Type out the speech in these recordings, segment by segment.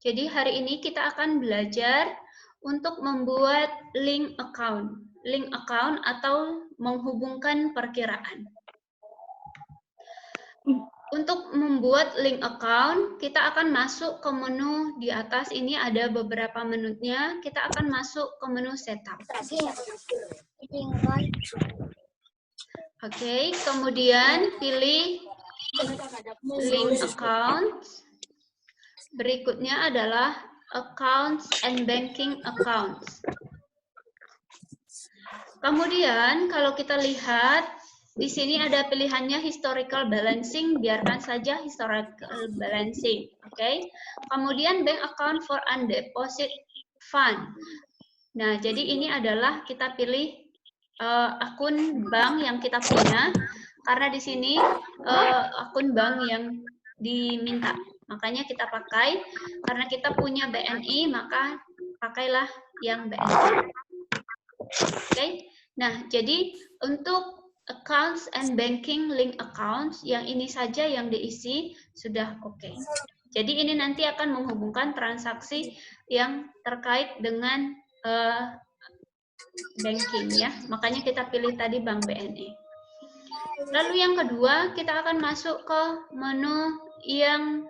Jadi hari ini kita akan belajar untuk membuat link account. Link account atau menghubungkan perkiraan. Untuk membuat link account, kita akan masuk ke menu di atas ini ada beberapa menunya. Kita akan masuk ke menu setup. Oke, kemudian pilih link account. Berikutnya adalah accounts and banking accounts. Kemudian kalau kita lihat di sini ada pilihannya historical balancing, biarkan saja historical balancing, oke? Kemudian bank account for undeposit fund. Nah, jadi ini adalah kita pilih akun bank yang kita punya, karena di sini akun bank yang diminta. Makanya kita pakai, karena kita punya BNI, maka pakailah yang BNI. Oke, nah jadi untuk accounts and banking link accounts, yang ini saja yang diisi sudah oke. Jadi ini nanti akan menghubungkan transaksi yang terkait dengan banking ya, makanya kita pilih tadi Bank BNI. Lalu yang kedua, kita akan masuk ke menu yang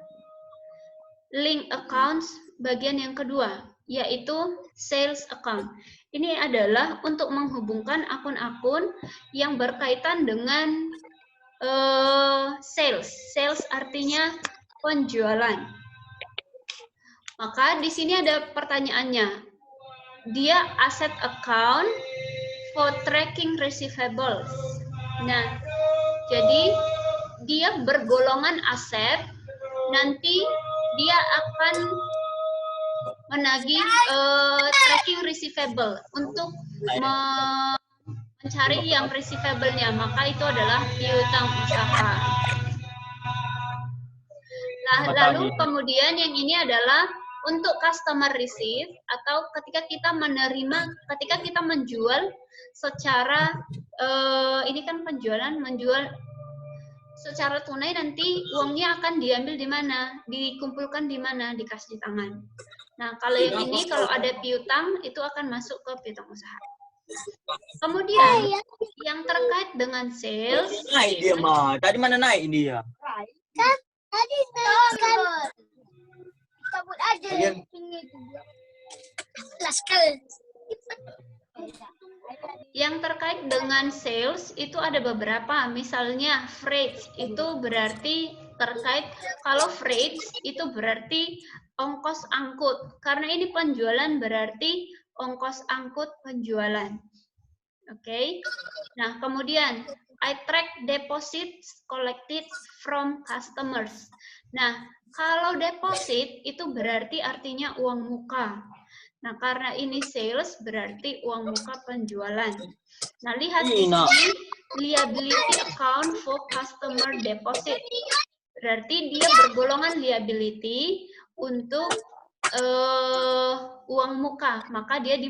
link accounts bagian yang kedua, yaitu sales account. Ini adalah untuk menghubungkan akun-akun yang berkaitan dengan sales. Sales artinya penjualan. Maka di sini ada pertanyaannya. Dia asset account for tracking receivables. Nah, jadi dia bergolongan aset, nanti dia akan menagih tracking receivable untuk mencari yang receivable-nya, maka itu adalah piutang usaha. Lalu kemudian yang ini adalah untuk customer receive atau ketika kita menerima, ketika kita menjual secara ini kan penjualan, menjual secara tunai, nanti uangnya akan diambil di mana, dikumpulkan di mana, dikasih di tangan. Nah, kalau yang ini kalau ada piutang itu akan masuk ke piutang usaha. Kemudian yang terkait dengan sales. Naik dia mah. Tadi mana naik dia? Kan tadi kan cabut aja. Yang terkait dengan sales itu ada beberapa, misalnya freight itu berarti terkait, kalau freight itu berarti ongkos angkut, karena ini penjualan berarti ongkos angkut penjualan. Oke. Nah, kemudian I track deposits collected from customers. Nah, kalau deposit itu berarti artinya uang muka. Nah, karena ini sales berarti uang muka penjualan. Nah, lihat di sini liability account for customer deposit. Berarti dia bergolongan liability untuk uang muka, maka dia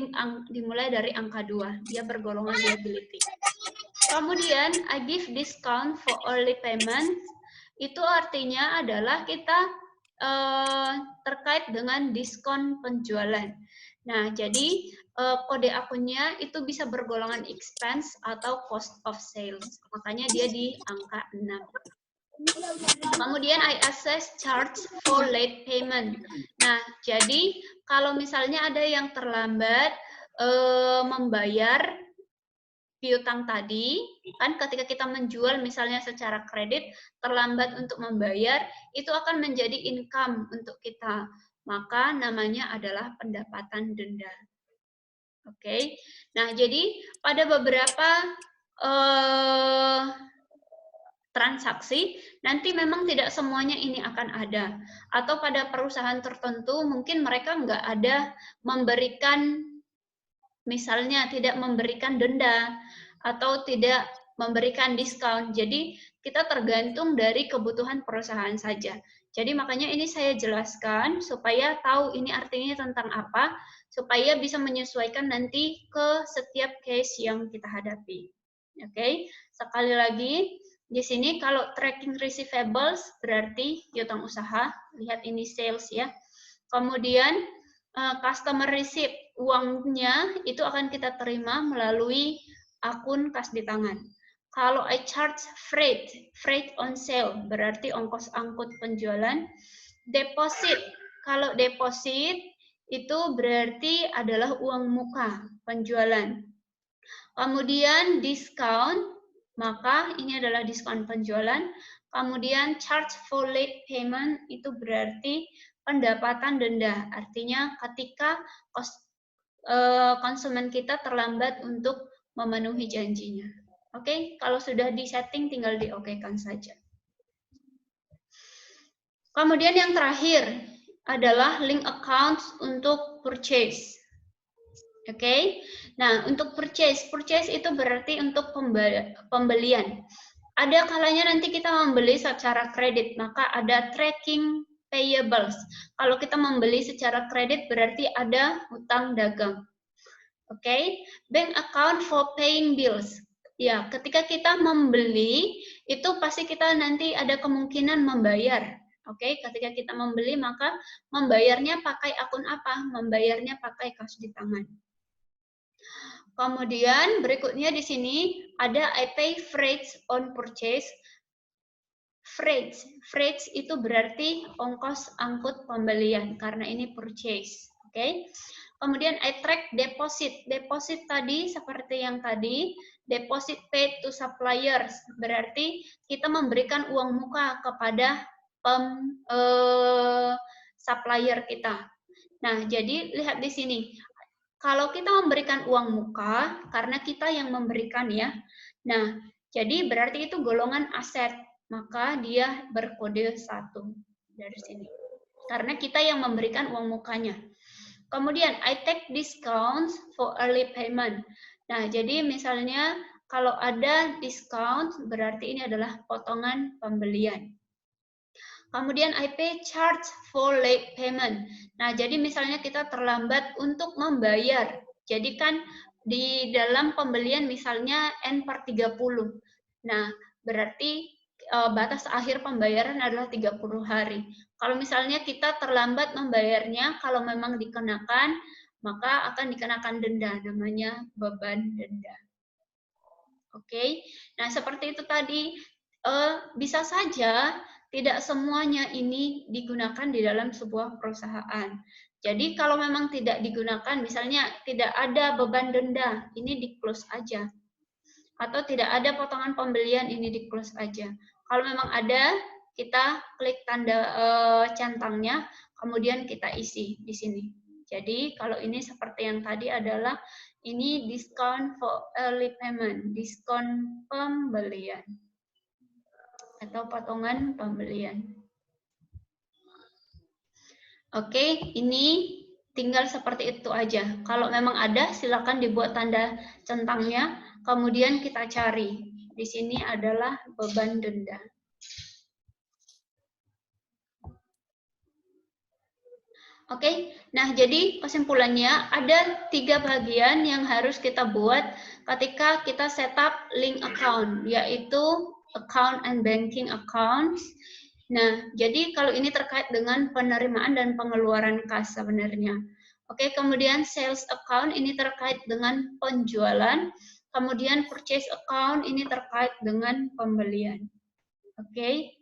dimulai dari angka 2. Dia bergolongan liability. Kemudian I give discount for early payment. Itu artinya adalah kita terkait dengan diskon penjualan. Nah, jadi kode akunnya itu bisa bergolongan expense atau cost of sales. Makanya dia di angka 6. Kemudian I assess charge for late payment. Nah, jadi kalau misalnya ada yang terlambat membayar piutang tadi, kan ketika kita menjual misalnya secara kredit, terlambat untuk membayar, itu akan menjadi income untuk kita. Maka namanya adalah pendapatan denda. Oke. Nah, jadi pada beberapa transaksi, nanti memang tidak semuanya ini akan ada. Atau pada perusahaan tertentu, mungkin mereka nggak ada memberikan, misalnya tidak memberikan denda, atau tidak memberikan diskon. Jadi, kita tergantung dari kebutuhan perusahaan saja. Jadi, makanya ini saya jelaskan, supaya tahu ini artinya tentang apa, supaya bisa menyesuaikan nanti ke setiap case yang kita hadapi. Oke, sekali lagi, di sini kalau tracking receivables berarti piutang usaha, lihat ini sales ya. Kemudian customer receipt, uangnya itu akan kita terima melalui akun kas di tangan. Kalau I charge freight on sale, berarti ongkos angkut penjualan. Deposit, kalau deposit itu berarti adalah uang muka penjualan. Kemudian discount, maka ini adalah diskon penjualan. Kemudian charge for late payment itu berarti pendapatan denda. Artinya ketika konsumen kita terlambat untuk memenuhi janjinya. Oke, kalau sudah disetting tinggal di-okekan saja. Kemudian yang terakhir adalah link accounts untuk purchase. Oke, nah untuk purchase itu berarti untuk pembelian. Ada kalanya nanti kita membeli secara kredit, maka ada tracking payables. Kalau kita membeli secara kredit berarti ada hutang dagang. Oke, bank account for paying bills. Ya, ketika kita membeli itu pasti kita nanti ada kemungkinan membayar. Oke, ketika kita membeli maka membayarnya pakai akun apa? Membayarnya pakai kas di tangan. Kemudian berikutnya di sini ada I pay freight on purchase. Freight itu berarti ongkos angkut pembelian karena ini purchase. Oke. Kemudian I track deposit. Deposit tadi seperti yang tadi, deposit paid to suppliers berarti kita memberikan uang muka kepada supplier kita. Nah, jadi lihat di sini. Kalau kita memberikan uang muka, karena kita yang memberikan ya. Nah, jadi berarti itu golongan aset. Maka dia berkode 1 dari sini. Karena kita yang memberikan uang mukanya. Kemudian, I take discounts for early payment. Nah, jadi misalnya kalau ada discount, berarti ini adalah potongan pembelian. Kemudian I pay charge for late payment. Nah, jadi misalnya kita terlambat untuk membayar. Jadi kan di dalam pembelian misalnya N/30. Nah, berarti batas akhir pembayaran adalah 30 hari. Kalau misalnya kita terlambat membayarnya, kalau memang dikenakan, maka akan dikenakan denda, namanya beban denda. Oke, nah seperti itu tadi, bisa saja tidak semuanya ini digunakan di dalam sebuah perusahaan. Jadi kalau memang tidak digunakan, misalnya tidak ada beban denda, ini di-close aja. Atau tidak ada potongan pembelian, ini di-close aja. Kalau memang ada, kita klik tanda centangnya, kemudian kita isi di sini. Jadi kalau ini seperti yang tadi adalah, ini diskon for early payment, diskon pembelian. Atau potongan pembelian. Oke, ini tinggal seperti itu aja. Kalau memang ada, silakan dibuat tanda centangnya, kemudian kita cari. Di sini adalah beban denda. Oke, nah jadi kesimpulannya ada 3 bagian yang harus kita buat ketika kita setup link account, yaitu account and banking accounts. Nah, jadi kalau ini terkait dengan penerimaan dan pengeluaran kas sebenarnya. Oke, kemudian sales account ini terkait dengan penjualan, kemudian purchase account ini terkait dengan pembelian. Oke.